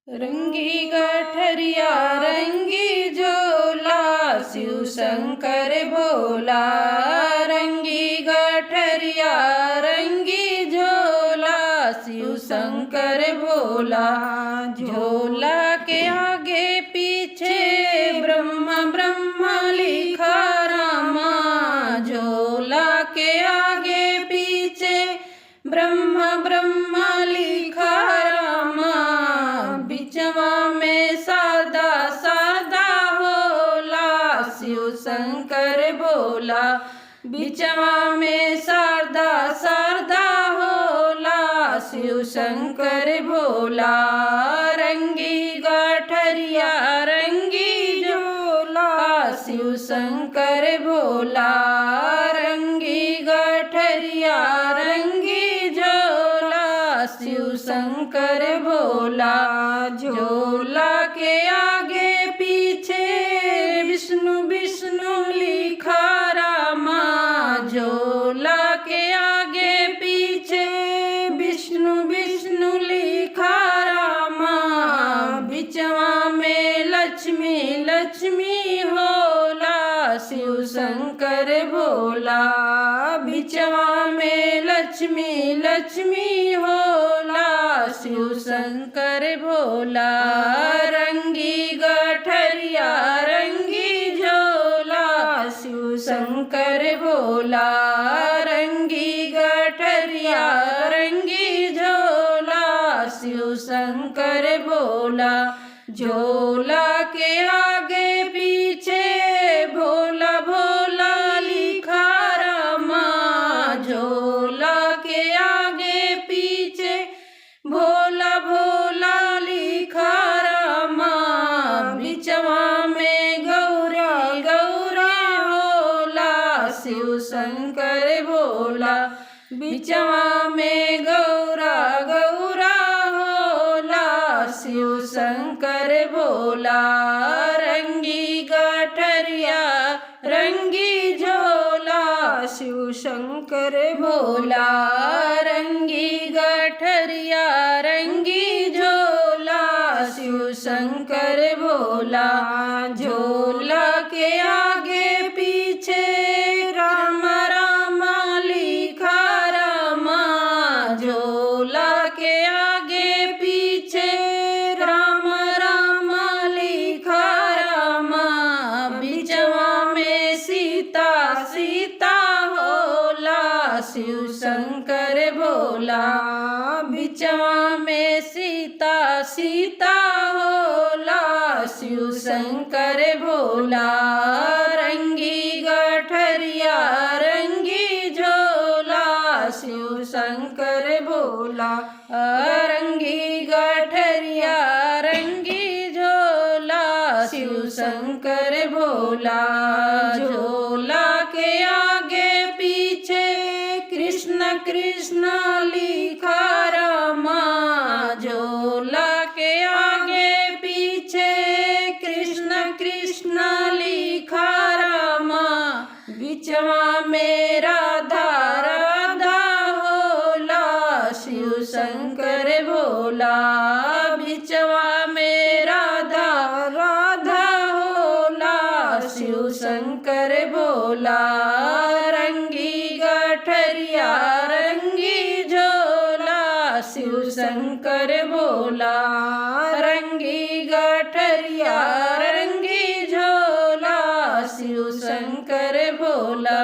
रंगी गठरिया रंगी झोला, शिव शंकर भोला। रंगी गठरिया रंगी झोला, शिव शंकर भोला। झोला के आगे पीछे ब्रह्मा ब्रह्मा लिखा रामा। झोला के आगे पीछे ब्रह्मा ब्रह्मा लिखा रामा। बिचवा में सादा सादा होला, शिव शंकर भोला। बिचवा में सादा सादा होला, शिव शंकर भोला। रंगी गठरिया रंगी झोला, शिव शंकर भोला। रंगी गठरिया रंगी झोला, शिव शंकर भोला। झोला के आगे पीछे विष्णु विष्णु लिखा रामा। झोला के आगे पीछे विष्णु विष्णु लिखा रामा। बिचवा में लक्ष्मी लक्ष्मी होला, शिव शंकर भोला। बिचवा में लक्ष्मी लक्ष्मी होला, शिव शंकर भोला। रंगी गठरिया रंगी झोला, शिव शंकर भोला। रंगी गठरिया रंगी झोला, शिव शंकर भोला। झोला के आगे पीछे भोला भोला लिखा रामा। झोला के आगे पीछे भोला भोला लिखा रामा। बिचवा में गौरा गौरा होला, शिव शंकर भोला। बिचवा में गौरा गौरा होला, शिव शंकर भोला। रंगी गठरिया रंगी झोला, शिव शंकर भोला। रंगी गठरिया रंगी झोला, शिव शंकर भोला। झोला के आगे पीछे राम राम लिखा रामा। झोला के आगे पीछे राम राम लिखा रामा। बिचवा में सीता सीता होला, शिव शंकर भोला। बिचवा में सीता सीता होला, शिव शंकर भोला। रंगी गठरिया रंगी झोला, शिव शंकर भोला। रंगी गठरिया रंगी झोला, शिव शंकर भोला। झोला के आगे पीछे कृष्ण कृष्ण लिखा रामा। झोला के आगे पीछे कृष्ण कृष्ण लिखा रामा। बिचवा में राधा राधा होला, शिव शंकर भोला। बिचवा में राधा राधा होला, शिव शंकर भोला। रंगी गठरिया रंगी झोला, शिव शंकर भोला। रंगी गठरिया रंगी झोला, शिव शंकर भोला।